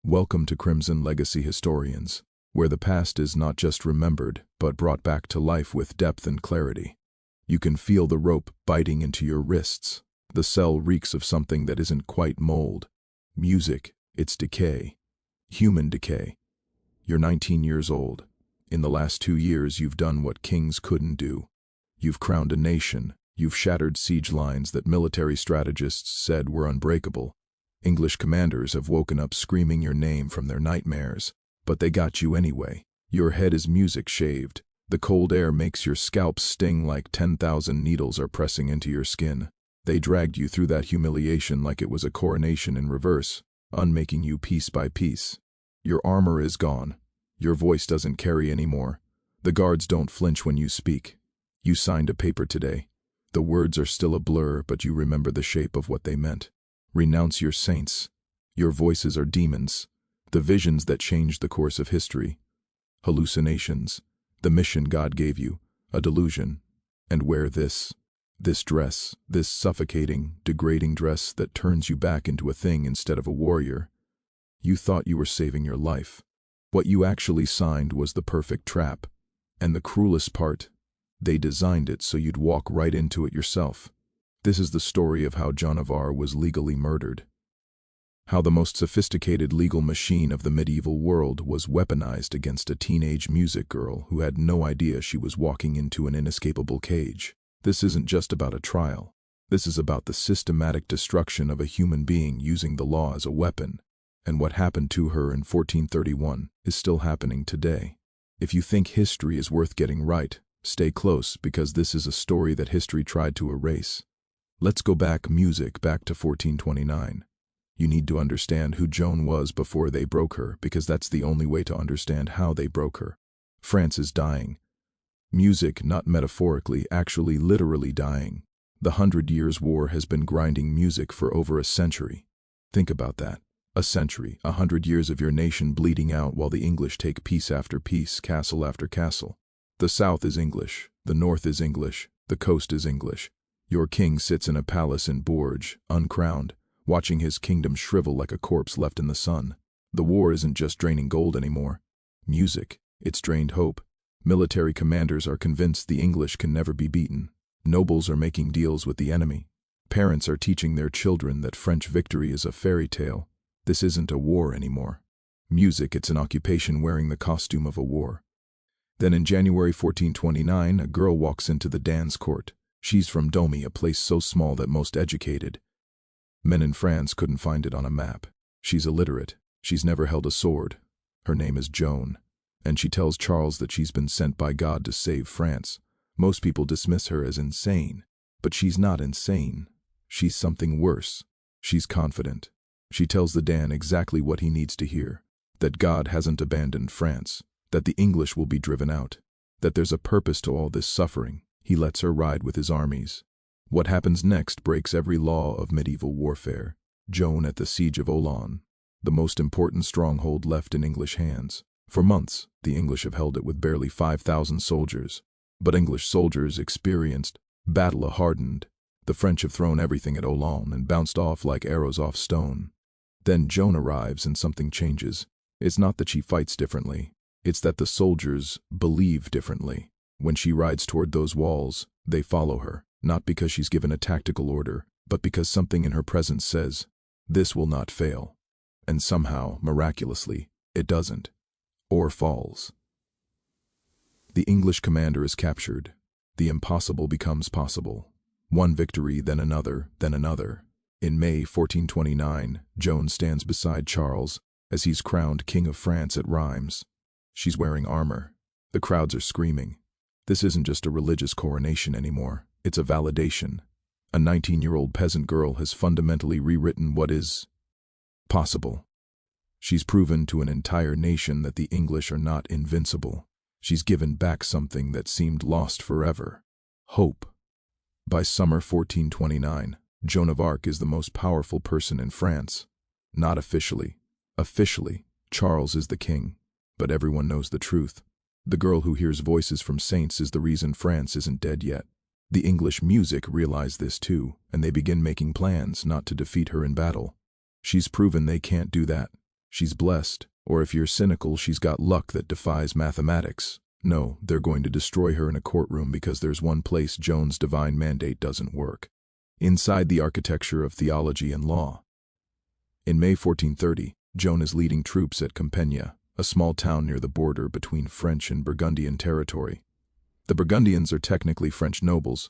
Welcome to Crimson Legacy Historians, where the past is not just remembered, but brought back to life with depth and clarity. You can feel the rope biting into your wrists. The cell reeks of something that isn't quite mold. Music, it's decay. Human decay. You're 19 years old. In the last 2 years, you've done what kings couldn't do. You've crowned a nation. You've shattered siege lines that military strategists said were unbreakable. English commanders have woken up screaming your name from their nightmares, but they got you anyway. Your head is music shaved. The cold air makes your scalp sting like 10,000 needles are pressing into your skin. They dragged you through that humiliation like it was a coronation in reverse, unmaking you piece by piece. Your armor is gone. Your voice doesn't carry anymore. The guards don't flinch when you speak. You signed a paper today. The words are still a blur, but you remember the shape of what they meant. Renounce your saints. Your voices are demons, the visions that changed the course of history. Hallucinations, the mission God gave you, a delusion. And wear this dress, this suffocating, degrading dress that turns you back into a thing instead of a warrior. You thought you were saving your life. What you actually signed was the perfect trap. And the cruelest part, they designed it so you'd walk right into it yourself. This is the story of how Joan of Arc was legally murdered. How the most sophisticated legal machine of the medieval world was weaponized against a teenage music girl who had no idea she was walking into an inescapable cage. This isn't just about a trial. This is about the systematic destruction of a human being using the law as a weapon. And what happened to her in 1431 is still happening today. If you think history is worth getting right, stay close, because this is a story that history tried to erase. Let's go back to 1429. You need to understand who Joan was before they broke her, because that's the only way to understand how they broke her. France is dying. Music, not metaphorically, actually literally dying. The 100 Years' War has been grinding music for over a century. Think about that. A century, 100 years of your nation bleeding out while the English take piece after piece, castle after castle. The South is English, the North is English, the coast is English. Your king sits in a palace in Bourges, uncrowned, watching his kingdom shrivel like a corpse left in the sun. The war isn't just draining gold anymore. Music, it's drained hope. Military commanders are convinced the English can never be beaten. Nobles are making deals with the enemy. Parents are teaching their children that French victory is a fairy tale. This isn't a war anymore. Music, it's an occupation wearing the costume of a war. Then in January 1429, a girl walks into the dance court. She's from Domi, a place so small that most educated men in France couldn't find it on a map. She's illiterate. She's never held a sword. Her name is Joan. And she tells Charles that she's been sent by God to save France. Most people dismiss her as insane. But she's not insane. She's something worse. She's confident. She tells the Dan exactly what he needs to hear. That God hasn't abandoned France. That the English will be driven out. That there's a purpose to all this suffering. He lets her ride with his armies. What happens next breaks every law of medieval warfare. Joan at the siege of Olon, the most important stronghold left in English hands. For months, the English have held it with barely 5,000 soldiers. But English soldiers experienced, battle hardened. The French have thrown everything at Olon and bounced off like arrows off stone. Then Joan arrives and something changes. It's not that she fights differently. It's that the soldiers believe differently. When she rides toward those walls, they follow her, not because she's given a tactical order, but because something in her presence says, this will not fail. And somehow, miraculously, it doesn't. Or falls. The English commander is captured. The impossible becomes possible. One victory, then another, then another. In May 1429, Joan stands beside Charles as he's crowned King of France at Reims. She's wearing armor. The crowds are screaming. This isn't just a religious coronation anymore. It's a validation. A 19-year-old peasant girl has fundamentally rewritten what is possible. She's proven to an entire nation that the English are not invincible. She's given back something that seemed lost forever. Hope. By summer 1429, Joan of Arc is the most powerful person in France. Not officially. Officially, Charles is the king. But everyone knows the truth. The girl who hears voices from saints is the reason France isn't dead yet. The English music realize this too, and they begin making plans not to defeat her in battle. She's proven they can't do that. she's blessed, or if you're cynical, she's got luck that defies mathematics. No, they're going to destroy her in a courtroom because there's one place Joan's divine mandate doesn't work. Inside the architecture of theology and law. In May 1430, Joan is leading troops at Compiègne, a small town near the border between French and Burgundian territory. The Burgundians are technically French nobles,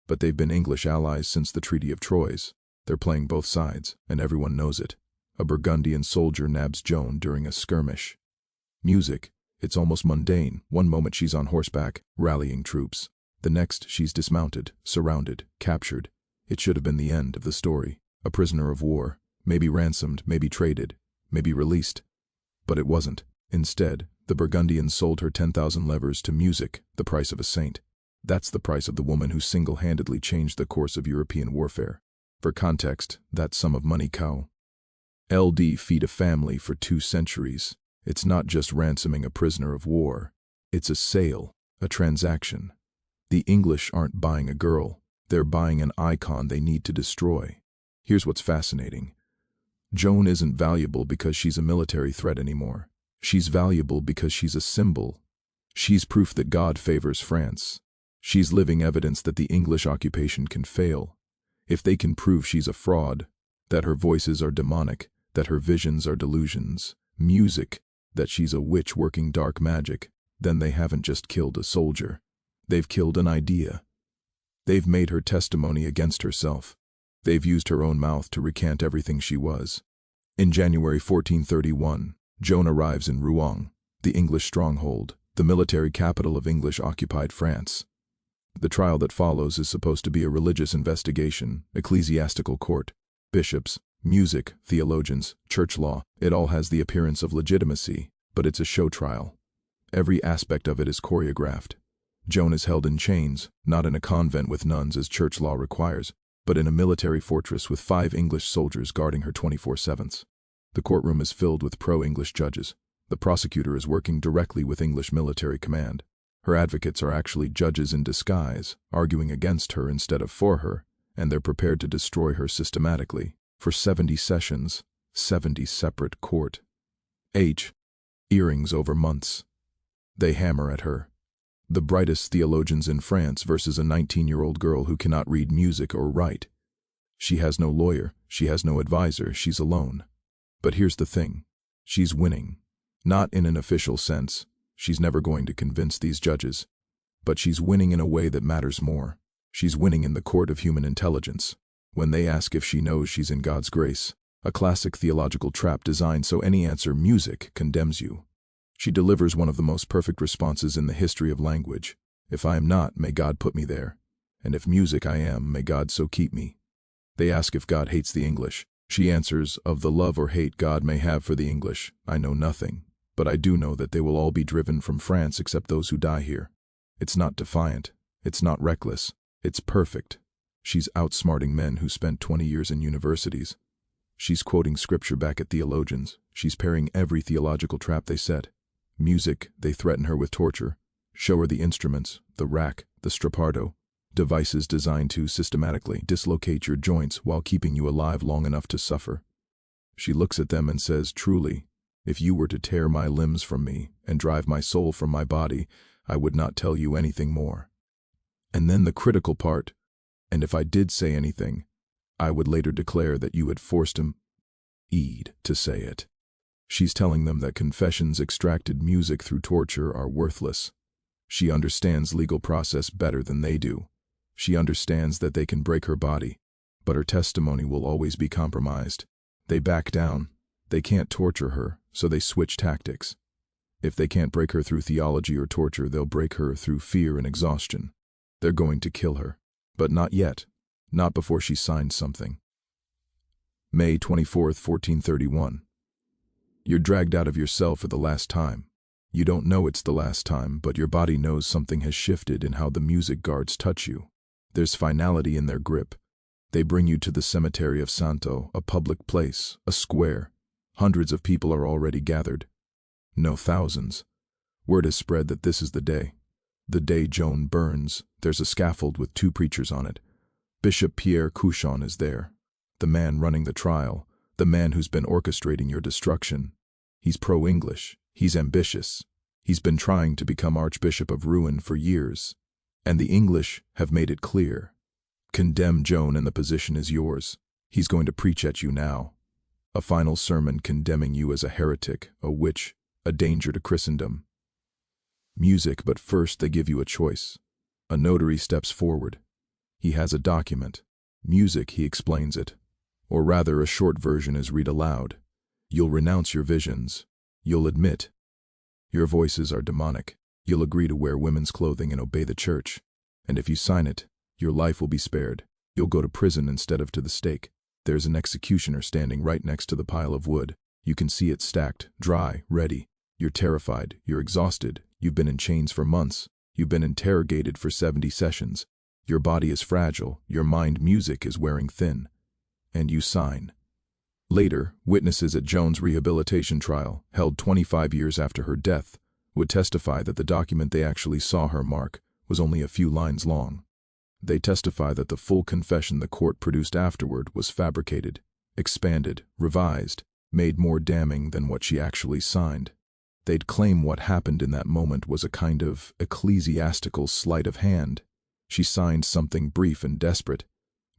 but they've been English allies since the Treaty of Troyes. They're playing both sides, and everyone knows it. A Burgundian soldier nabs Joan during a skirmish. Music. It's almost mundane. One moment she's on horseback, rallying troops. The next, she's dismounted, surrounded, captured. It should have been the end of the story. A prisoner of war. Maybe ransomed, maybe traded, maybe released. But it wasn't. Instead, the Burgundians sold her 10,000 levers to music, the price of a saint. That's the price of the woman who single-handedly changed the course of European warfare. For context, that sum of money LD feed a family for 2 centuries. It's not just ransoming a prisoner of war. It's a sale, a transaction. The English aren't buying a girl. They're buying an icon they need to destroy. Here's what's fascinating. Joan isn't valuable because she's a military threat anymore. She's valuable because she's a symbol. She's proof that God favors France. She's living evidence that the English occupation can fail. If they can prove she's a fraud, that her voices are demonic, that her visions are delusions, music, that she's a witch working dark magic, then they haven't just killed a soldier. They've killed an idea. They've made her testimony against herself. They've used her own mouth to recant everything she was. In January 1431, Joan arrives in Rouen, the English stronghold, the military capital of English-occupied France. The trial that follows is supposed to be a religious investigation, ecclesiastical court, bishops, music, theologians, church law. It all has the appearance of legitimacy, but it's a show trial. Every aspect of it is choreographed. Joan is held in chains, not in a convent with nuns as church law requires, but in a military fortress with 5 English soldiers guarding her 24/7. The courtroom is filled with pro-English judges. The prosecutor is working directly with English military command. Her advocates are actually judges in disguise, arguing against her instead of for her, and they're prepared to destroy her systematically. For 70 sessions, 70 separate court. Earrings over months. They hammer at her. The brightest theologians in France versus a 19-year-old girl who cannot read music or write. She has no lawyer, she has no advisor, she's alone. But here's the thing. She's winning. Not in an official sense. She's never going to convince these judges. But she's winning in a way that matters more. She's winning in the court of human intelligence. When they ask if she knows she's in God's grace, a classic theological trap designed so any answer, music, condemns you. She delivers one of the most perfect responses in the history of language. If I am not, may God put me there. And if music I am, may God so keep me. They ask if God hates the English. She answers, of the love or hate God may have for the English, I know nothing. But I do know that they will all be driven from France except those who die here. It's not defiant. It's not reckless. It's perfect. She's outsmarting men who spent 20 years in universities. She's quoting scripture back at theologians. She's parrying every theological trap they set. Music, they threaten her with torture. Show her the instruments, the rack, the strapardo, devices designed to systematically dislocate your joints while keeping you alive long enough to suffer. She looks at them and says, truly, if you were to tear my limbs from me and drive my soul from my body, I would not tell you anything more. And then the critical part, and if I did say anything, I would later declare that you had forced him to say it. She's telling them that confessions extracted music through torture are worthless. She understands legal process better than they do. She understands that they can break her body, but her testimony will always be compromised. They back down. They can't torture her, so they switch tactics. If they can't break her through theology or torture, they'll break her through fear and exhaustion. They're going to kill her. But not yet. Not before she signs something. May 24th, 1431. You're dragged out of your cell for the last time. You don't know it's the last time, but your body knows something has shifted in how the music guards touch you. There's finality in their grip. They bring you to the cemetery of Santo, a public place, a square. Hundreds of people are already gathered. No, thousands. Word has spread that this is the day Joan burns. There's a scaffold with 2 preachers on it. Bishop Pierre Couchon is there, the man running the trial, the man who's been orchestrating your destruction. He's pro-English. He's ambitious. He's been trying to become Archbishop of Rouen for years. And the English have made it clear. Condemn Joan and the position is yours. He's going to preach at you now. A final sermon condemning you as a heretic, a witch, a danger to Christendom. Music, but first they give you a choice. A notary steps forward. He has a document. Music, he explains it. Or rather, a short version is read aloud. You'll renounce your visions. You'll admit your voices are demonic. You'll agree to wear women's clothing and obey the church. And if you sign it, your life will be spared. You'll go to prison instead of to the stake. There's an executioner standing right next to the pile of wood. You can see it stacked, dry, ready. You're terrified. You're exhausted. You've been in chains for months. You've been interrogated for 70 sessions. Your body is fragile. Your mind music is wearing thin. And you sign. Later, witnesses at Joan's rehabilitation trial, held 25 years after her death, would testify that the document they actually saw her mark was only a few lines long. They testify that the full confession the court produced afterward was fabricated, expanded, revised, made more damning than what she actually signed. They'd claim what happened in that moment was a kind of ecclesiastical sleight of hand. She signed something brief and desperate.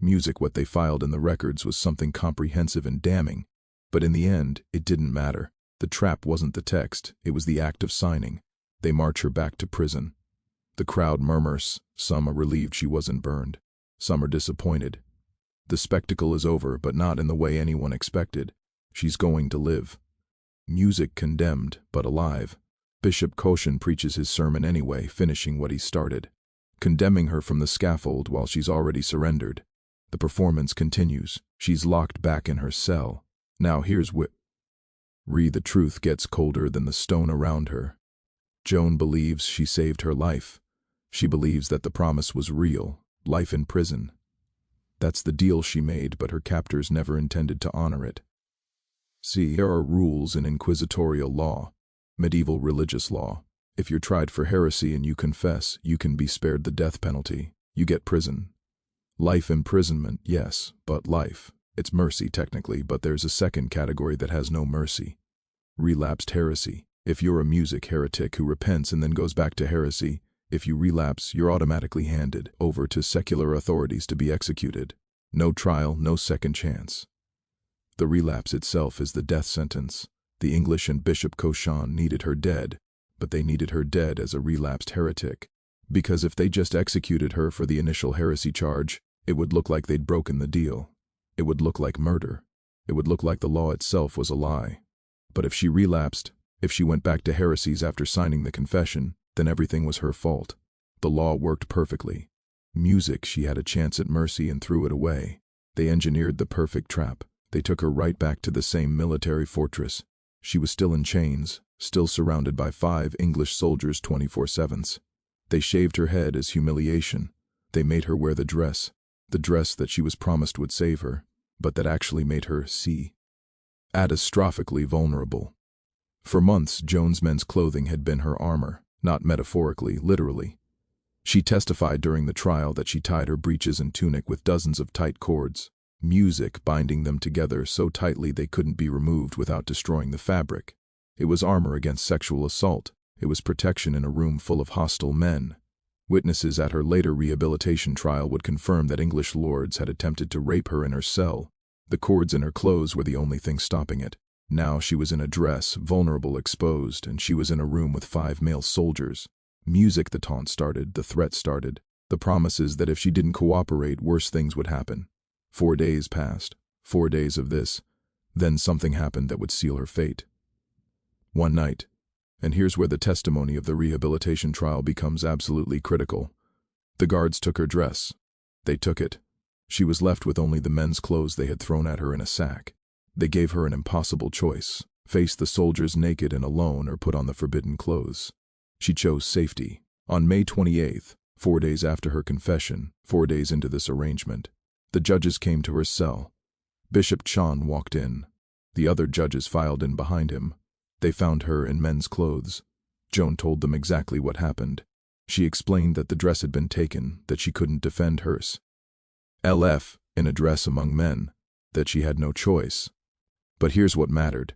Music, what they filed in the records, was something comprehensive and damning. But in the end, it didn't matter. The trap wasn't the text, it was the act of signing. They march her back to prison. The crowd murmurs. Some are relieved she wasn't burned. Some are disappointed. The spectacle is over, but not in the way anyone expected. She's going to live. Music condemned, but alive. Bishop Cauchon preaches his sermon anyway, finishing what he started, condemning her from the scaffold while she's already surrendered. The performance continues. She's locked back in her cell. Now here's the truth gets colder than the stone around her. Joan believes she saved her life. She believes that the promise was real, life in prison. That's the deal she made, but her captors never intended to honor it. See, there are rules in inquisitorial law, medieval religious law. If you're tried for heresy and you confess, you can be spared the death penalty. You get prison. Life imprisonment, yes, but life. It's mercy technically, but there's a second category that has no mercy. Relapsed heresy. If you're a music heretic who repents and then goes back to heresy, if you relapse, you're automatically handed over to secular authorities to be executed. No trial, no second chance. The relapse itself is the death sentence. The English and Bishop Cauchon needed her dead, but they needed her dead as a relapsed heretic. Because if they just executed her for the initial heresy charge, it would look like they'd broken the deal. It would look like murder. It would look like the law itself was a lie. But if she relapsed, if she went back to heresies after signing the confession, then everything was her fault. The law worked perfectly. Music, she had a chance at mercy and threw it away. They engineered the perfect trap. They took her right back to the same military fortress. She was still in chains, still surrounded by 5 English soldiers 24/7. They shaved her head as humiliation. They made her wear the dress that she was promised would save her, but that actually made her catastrophically vulnerable. For months, Joan's men's clothing had been her armor, not metaphorically, literally. She testified during the trial that she tied her breeches and tunic with dozens of tight cords, music binding them together so tightly they couldn't be removed without destroying the fabric. It was armor against sexual assault. It was protection in a room full of hostile men. Witnesses at her later rehabilitation trial would confirm that English lords had attempted to rape her in her cell. The cords in her clothes were the only thing stopping it. Now she was in a dress, vulnerable, exposed, and she was in a room with 5 male soldiers. Music, the taunt started, the threat started, the promises that if she didn't cooperate, worse things would happen. 4 days passed, 4 days of this. Then something happened that would seal her fate. One night, and here's where the testimony of the rehabilitation trial becomes absolutely critical. The guards took her dress. They took it. She was left with only the men's clothes they had thrown at her in a sack. They gave her an impossible choice: face the soldiers naked and alone or put on the forbidden clothes. She chose safety. On May 28th, 4 days after her confession, 4 days into this arrangement, the judges came to her cell. Bishop Cauchon walked in. The other judges filed in behind him. They found her in men's clothes. Joan told them exactly what happened. She explained that the dress had been taken, that she couldn't defend hers. LF, in a dress among men, that she had no choice. But here's what mattered.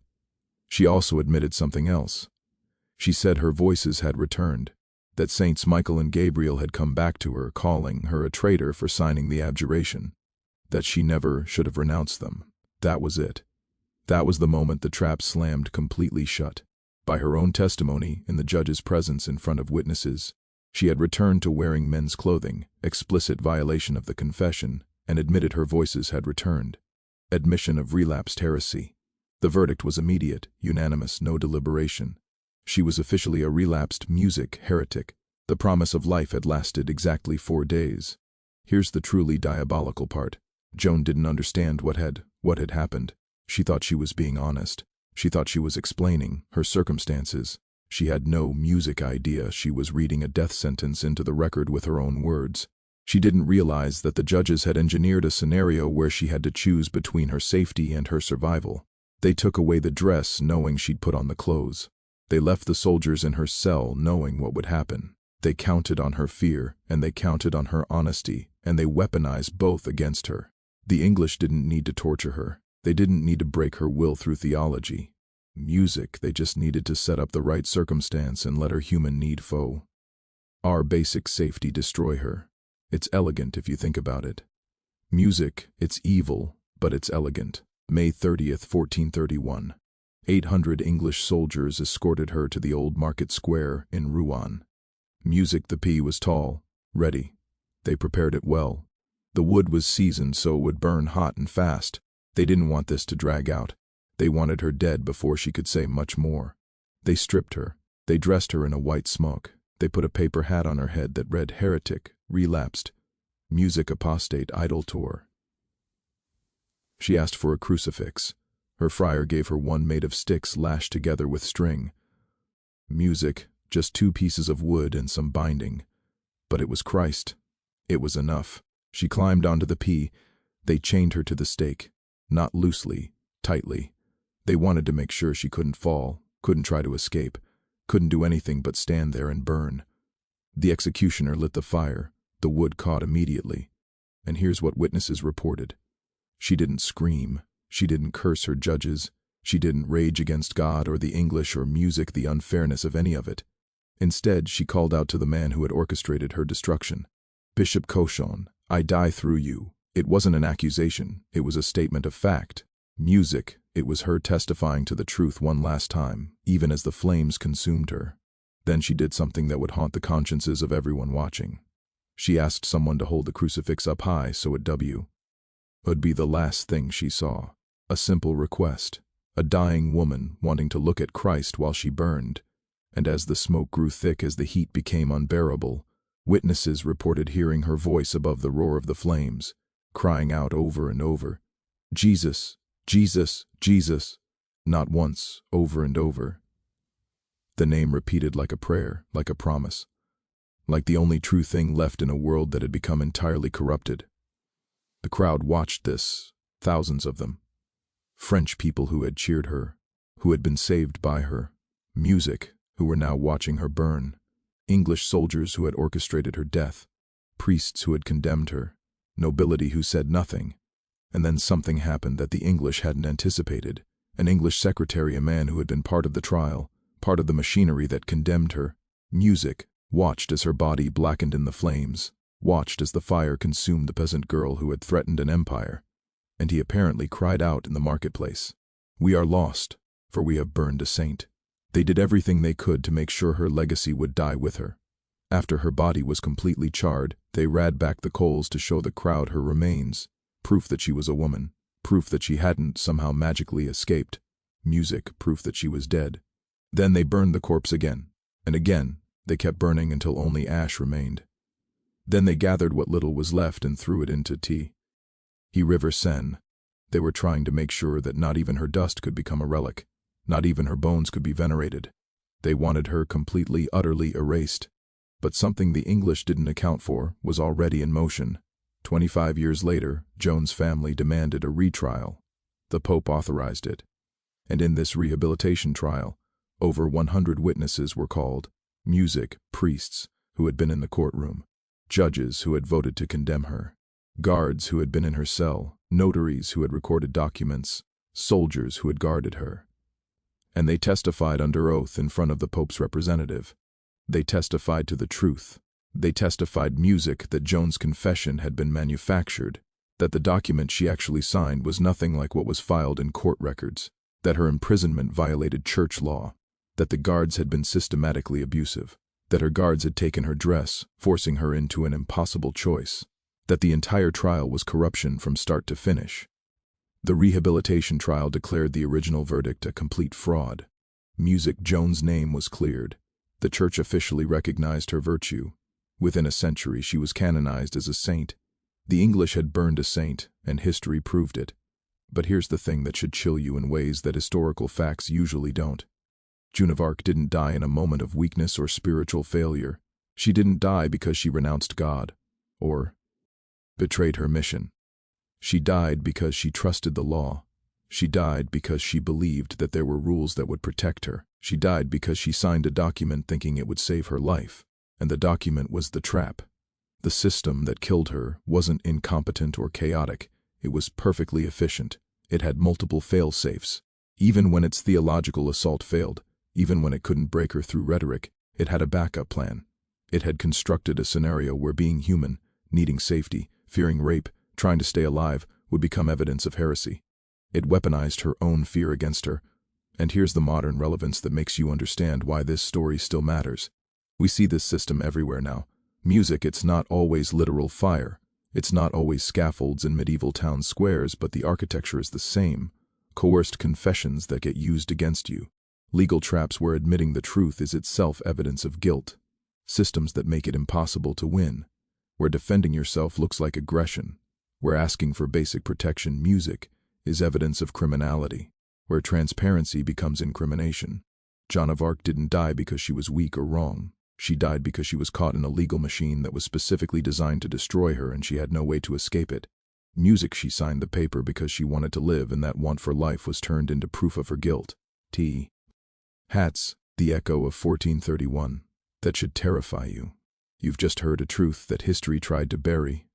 She also admitted something else. She said her voices had returned, that Saints Michael and Gabriel had come back to her, calling her a traitor for signing the abjuration, that she never should have renounced them. That was it. That was the moment the trap slammed completely shut. By her own testimony, in the judge's presence in front of witnesses, she had returned to wearing men's clothing, explicit violation of the confession, and admitted her voices had returned. Admission of relapsed heresy. The verdict was immediate, unanimous, no deliberation. She was officially a relapsed music heretic. The promise of life had lasted exactly 4 days. Here's the truly diabolical part. Joan didn't understand what had happened. She thought she was being honest. She thought she was explaining her circumstances. She had no music idea she was reading a death sentence into the record with her own words. She didn't realize that the judges had engineered a scenario where she had to choose between her safety and her survival. They took away the dress knowing she'd put on the clothes. They left the soldiers in her cell knowing what would happen. They counted on her fear, and they counted on her honesty, and they weaponized both against her. The English didn't need to torture her. They didn't need to break her will through theology. Music, they just needed to set up the right circumstance and let her human need foe. Our basic safety destroy her. It's elegant if you think about it. Music, it's evil, but it's elegant. May 30th, 1431. 800 English soldiers escorted her to the old market square in Rouen. Music, the pea was tall, ready. They prepared it well. The wood was seasoned so it would burn hot and fast. They didn't want this to drag out. They wanted her dead before she could say much more. They stripped her. They dressed her in a white smock. They put a paper hat on her head that read heretic, relapsed, music apostate, idolator. She asked for a crucifix. Her friar gave her one made of sticks lashed together with string. Music, just 2 pieces of wood and some binding. But it was Christ. It was enough. She climbed onto the pea. They chained her to the stake. Not loosely, tightly. They wanted to make sure she couldn't fall, couldn't try to escape, couldn't do anything but stand there and burn. The executioner lit the fire. The wood caught immediately. And here's what witnesses reported. She didn't scream. She didn't curse her judges. She didn't rage against God or the English or music, the unfairness of any of it. Instead, she called out to the man who had orchestrated her destruction. Bishop Cochon, I die through you. It wasn't an accusation. It was a statement of fact. Music, it was her testifying to the truth one last time, even as the flames consumed her. Then she did something that would haunt the consciences of everyone watching. She asked someone to hold the crucifix up high so it would be the last thing she saw. A simple request. A dying woman wanting to look at Christ while she burned. And as the smoke grew thick, as the heat became unbearable, witnesses reported hearing her voice above the roar of the flames, crying out over and over, Jesus, Jesus, Jesus, not once, over and over. The name repeated like a prayer, like a promise, like the only true thing left in a world that had become entirely corrupted. The crowd watched this, thousands of them. French people who had cheered her, who had been saved by her. Music, who were now watching her burn. English soldiers who had orchestrated her death. Priests who had condemned her. Nobility who said nothing. And then something happened that the English hadn't anticipated. An English secretary, a man who had been part of the trial, part of the machinery that condemned her. Music, watched as her body blackened in the flames, watched as the fire consumed the peasant girl who had threatened an empire. And he apparently cried out in the marketplace, "We are lost, for we have burned a saint." They did everything they could to make sure her legacy would die with her. After her body was completely charred, they rad back the coals to show the crowd her remains, proof that she was a woman, proof that she hadn't somehow magically escaped, music, proof that she was dead. Then they burned the corpse again, and again. They kept burning until only ash remained. Then they gathered what little was left and threw it into River Seine. They were trying to make sure that not even her dust could become a relic, not even her bones could be venerated. They wanted her completely, utterly erased. But something the English didn't account for was already in motion. 25 years later, Joan's family demanded a retrial. The Pope authorized it. And in this rehabilitation trial, over 100 witnesses were called. Music, priests who had been in the courtroom, judges who had voted to condemn her, guards who had been in her cell, notaries who had recorded documents, soldiers who had guarded her. And they testified under oath in front of the Pope's representative. They testified to the truth. They testified music that Joan's confession had been manufactured, that the document she actually signed was nothing like what was filed in court records, that her imprisonment violated church law, that the guards had been systematically abusive, that her guards had taken her dress, forcing her into an impossible choice, that the entire trial was corruption from start to finish. The rehabilitation trial declared the original verdict a complete fraud. Music Joan's name was cleared. The church officially recognized her virtue. Within a century, she was canonized as a saint. The English had burned a saint, and history proved it. But here's the thing that should chill you in ways that historical facts usually don't. Joan of Arc didn't die in a moment of weakness or spiritual failure. She didn't die because she renounced God, or betrayed her mission. She died because she trusted the law. She died because she believed that there were rules that would protect her. She died because she signed a document thinking it would save her life, and the document was the trap. The system that killed her wasn't incompetent or chaotic. It was perfectly efficient. It had multiple fail-safes. Even when its theological assault failed, even when it couldn't break her through rhetoric, it had a backup plan. It had constructed a scenario where being human, needing safety, fearing rape, trying to stay alive, would become evidence of heresy. It weaponized her own fear against her. And here's the modern relevance that makes you understand why this story still matters. We see this system everywhere now. Music, it's not always literal fire. It's not always scaffolds in medieval town squares, but the architecture is the same. Coerced confessions that get used against you. Legal traps where admitting the truth is itself evidence of guilt. Systems that make it impossible to win. Where defending yourself looks like aggression. Where asking for basic protection, music, is evidence of criminality. Where transparency becomes incrimination. Joan of Arc didn't die because she was weak or wrong. She died because she was caught in a legal machine that was specifically designed to destroy her, and she had no way to escape it. Music, she signed the paper because she wanted to live, and that want for life was turned into proof of her guilt. Hats, the echo of 1431. That should terrify you. You've just heard a truth that history tried to bury,